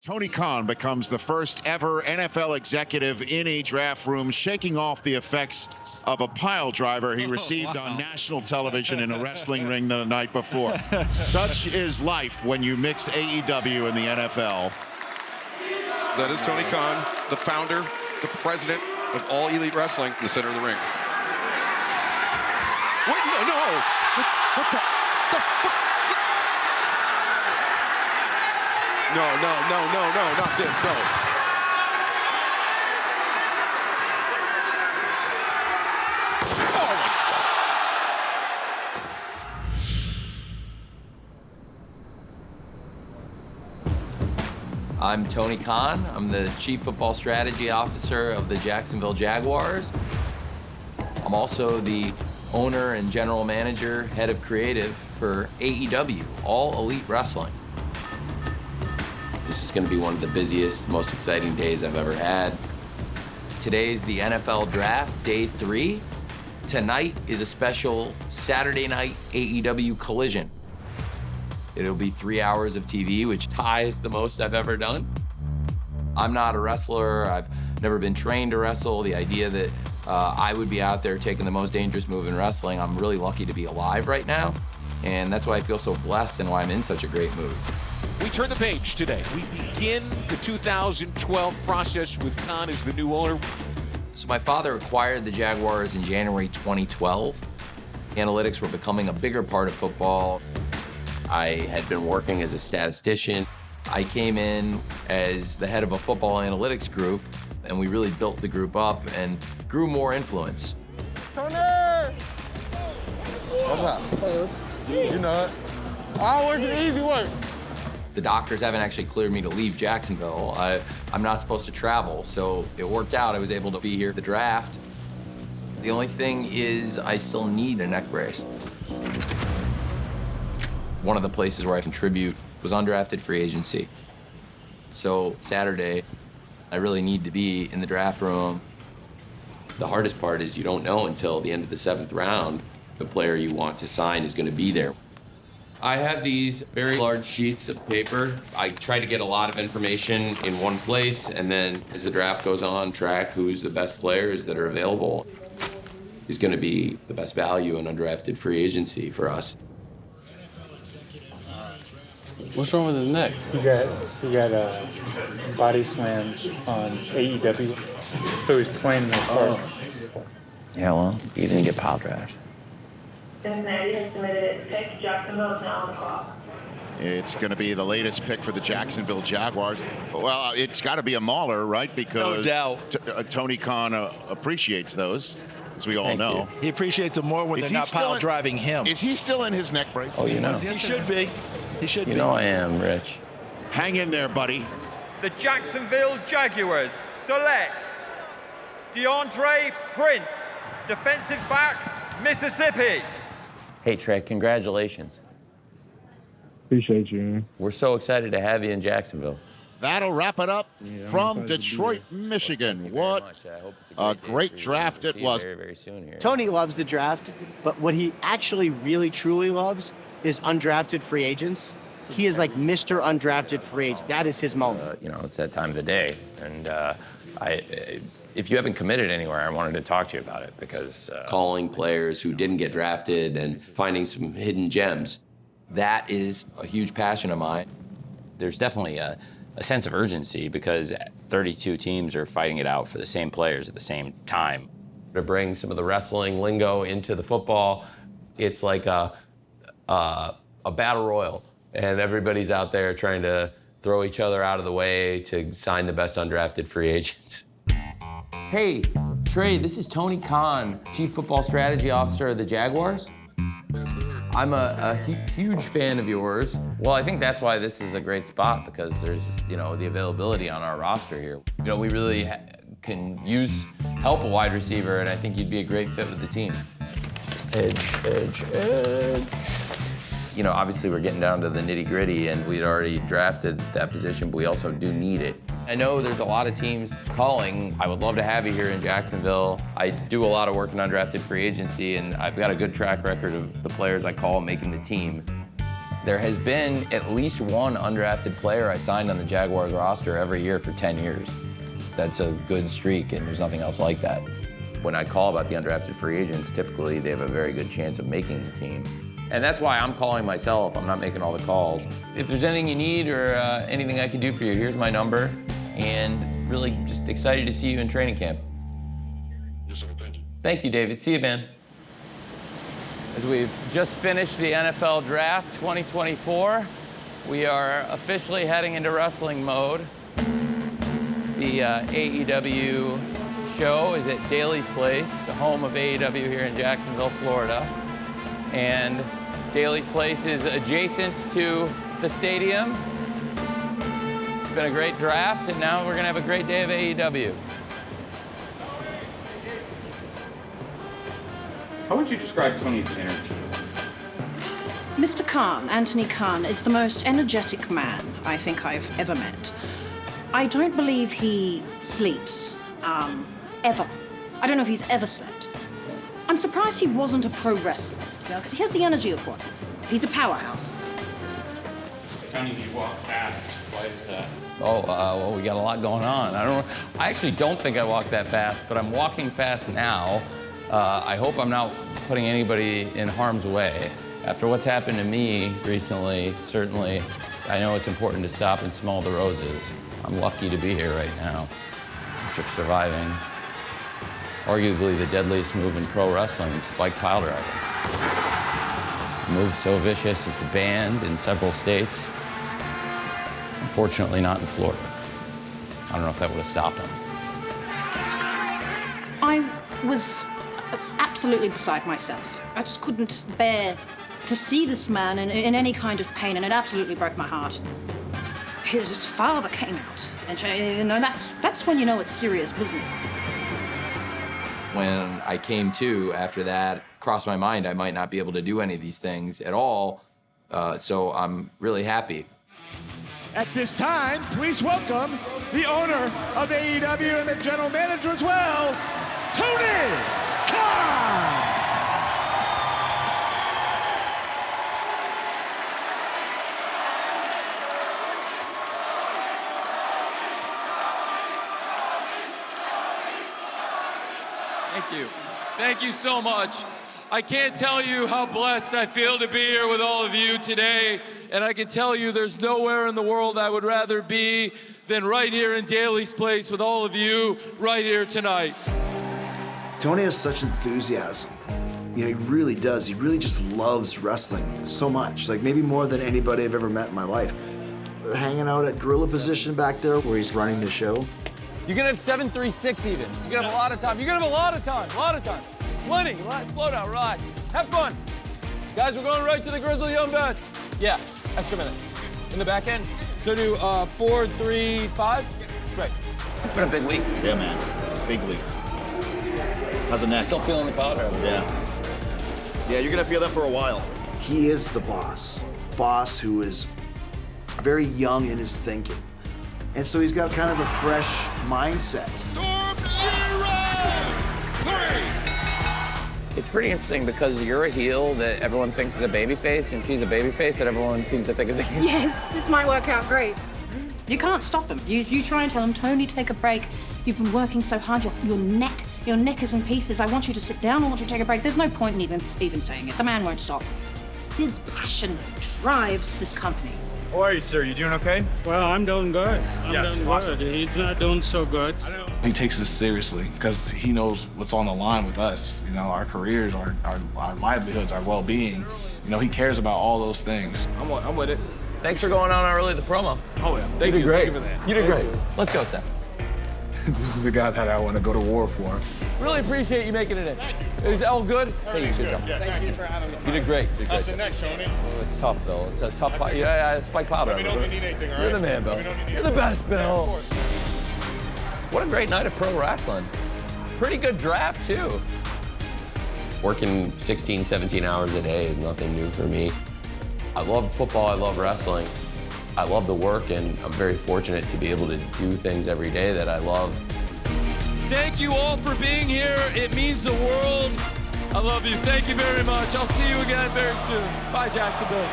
Tony Khan becomes the first ever NFL executive in a draft room, shaking off the effects of a pile driver he received on national television in a wrestling ring the night before. Such is life when you mix AEW and the NFL. That is Tony Khan, the founder, the president of All Elite Wrestling, in the center of the ring. Wait, no. What the fuck? No, not this, no. Oh my God. I'm Tony Khan. I'm the Chief Football Strategy Officer of the Jacksonville Jaguars. I'm also the owner and general manager, head of creative for AEW, All Elite Wrestling. This is going to be one of the busiest, most exciting days I've ever had. Today's the NFL Draft, Day 3. Tonight is a special Saturday night AEW collision. It'll be 3 hours of TV, which ties the most I've ever done. I'm not a wrestler. I've never been trained to wrestle. The idea that I would be out there taking the most dangerous move in wrestling, I'm really lucky to be alive right now. And that's why I feel so blessed and why I'm in such a great mood. We turn the page today. We begin the 2012 process with Khan as the new owner. So my father acquired the Jaguars in January 2012. Analytics were becoming a bigger part of football. I had been working as a statistician. I came in as the head of a football analytics group, and we really built the group up and grew more influence. Tony! What's up? You know it. All work is easy work. The doctors haven't actually cleared me to leave Jacksonville. I'm not supposed to travel, so it worked out. I was able to be here at the draft. The only thing is I still need a neck brace. One of the places where I contribute was undrafted free agency. So Saturday, I really need to be in the draft room. The hardest part is you don't know until the end of the 7th round the player you want to sign is going to be there. I have these very large sheets of paper. I try to get a lot of information in one place, and then as the draft goes on, track who's the best players that are available is going to be the best value in undrafted free agency for us. What's wrong with his neck? He got a body slam on AEW, so he's playing in the park. Yeah, well, he didn't get pile draft. Cincinnati has submitted its pick. Jacksonville is now on the clock. It's going to be the latest pick for the Jacksonville Jaguars. Well, it's got to be a mauler, right? Because no doubt. Tony Khan appreciates those, as we all Thank know. you. He appreciates it more when they're not pile driving him. Is he still in his neck brace? Oh, you know. He should be. He should be. You know I am, Rich. Hang in there, buddy. The Jacksonville Jaguars select DeAndre Prince, defensive back, Mississippi. Hey, Trey, congratulations. Appreciate you, man. We're so excited to have you in Jacksonville. That'll wrap it up from Detroit, Michigan. What a great draft it was. Very, very soon here. Tony loves the draft, but what he actually really, truly loves is undrafted free agents. He is like Mr. Undrafted Free Agent. That is his moment. You know, it's that time of the day. And if you haven't committed anywhere, I wanted to talk to you about it because... Calling players who didn't get drafted and finding some hidden gems, that is a huge passion of mine. There's definitely a sense of urgency because 32 teams are fighting it out for the same players at the same time. To bring some of the wrestling lingo into the football, it's like a battle royal, and everybody's out there trying to throw each other out of the way to sign the best undrafted free agents. Hey, Trey, this is Tony Khan, Chief Football Strategy Officer of the Jaguars. I'm a huge fan of yours. Well, I think that's why this is a great spot because there's, the availability on our roster here. We really can use help a wide receiver, and I think you'd be a great fit with the team. Edge. Obviously we're getting down to the nitty-gritty, and we'd already drafted that position, but we also do need it. I know there's a lot of teams calling. I would love to have you here in Jacksonville. I do a lot of work in undrafted free agency, and I've got a good track record of the players I call making the team. There has been at least one undrafted player I signed on the Jaguars roster every year for 10 years. That's a good streak, and there's nothing else like that. When I call about the undrafted free agents, typically they have a very good chance of making the team. And that's why I'm calling myself. I'm not making all the calls. If there's anything you need or anything I can do for you, here's my number. And really just excited to see you in training camp. Yes, sir. Thank you. Thank you, David. See you, man. As we've just finished the NFL Draft 2024, we are officially heading into wrestling mode. The AEW show is at Daly's Place, the home of AEW here in Jacksonville, Florida. And Daly's Place is adjacent to the stadium. It's been a great draft, and now we're gonna have a great day of AEW. How would you describe Tony's energy? Mr. Khan, Anthony Khan, is the most energetic man I think I've ever met. I don't believe he sleeps, ever. I don't know if he's ever slept. I'm surprised he wasn't a pro wrestler, because he has the energy of one. He's a powerhouse. Tony, you walk fast. Why is that? Well, we got a lot going on. I actually don't think I walk that fast, but I'm walking fast now. I hope I'm not putting anybody in harm's way. After what's happened to me recently, certainly, I know it's important to stop and smell the roses. I'm lucky to be here right now after surviving arguably the deadliest move in pro wrestling, spike pile driver. A move so vicious, it's banned in several states. Unfortunately, not in Florida. I don't know if that would have stopped him. I was absolutely beside myself. I just couldn't bear to see this man in any kind of pain, and it absolutely broke my heart. His father came out, and you know, that's when you know it's serious business. When I came to after that, crossed my mind I might not be able to do any of these things at all, so I'm really happy. At this time, please welcome the owner of AEW and the general manager as well, Tony Khan! Thank you. Thank you so much. I can't tell you how blessed I feel to be here with all of you today, and I can tell you there's nowhere in the world I would rather be than right here in Daly's Place with all of you right here tonight. Tony has such enthusiasm. You know, he really does. He really just loves wrestling so much, like maybe more than anybody I've ever met in my life. Hanging out at gorilla position back there where he's running the show. You can have 736 even. You can have a lot of time. You can have a lot of time. Plenty. Slow down, relax. Have fun. Guys, we're going right to the Grizzly Young Vets. Yeah, extra minute. In the back end. So do 4, 3, 5. Great. It's been a big week. Yeah, man. Big week. How's the neck? Still feeling the powder. Yeah. Yeah, you're gonna feel that for a while. He is the boss. Boss who is very young in his thinking. And so he's got kind of a fresh mindset. Storm 0, 3. It's pretty interesting because you're a heel that everyone thinks is a babyface, and she's a babyface that everyone seems to think is a heel. Yes, this might work out great. You can't stop him. You try and tell him, Tony, take a break. You've been working so hard, your neck is in pieces. I want you to sit down, I want you to take a break. There's no point in even saying it. The man won't stop. His passion drives this company. How are you, sir? You doing okay? Well, I'm doing good. I'm doing awesome. good. He's not doing so good. He takes this seriously because he knows what's on the line with us. You know, our careers, our livelihoods, our well-being. You know, he cares about all those things. I'm with it. Thanks for going on early the promo. Oh, yeah. You did great. Thank you for that. You did great. Let's go, Steph. This is the guy that I want to go to war for. Really appreciate you making it in. Is all good? Hey, you good job. Thank you for having me. You did great. How's the neck, Tony? Oh, it's tough, Bill. It's a tough part. Yeah, Spike Powder. Let me know if you need anything, all right? You're the man, Bill. You're the best, Bill. What a great night of pro wrestling. Pretty good draft, too. Working 16, 17 hours a day is nothing new for me. I love football, I love wrestling. I love the work, and I'm very fortunate to be able to do things every day that I love. Thank you all for being here. It means the world. I love you. Thank you very much. I'll see you again very soon. Bye, Jacksonville.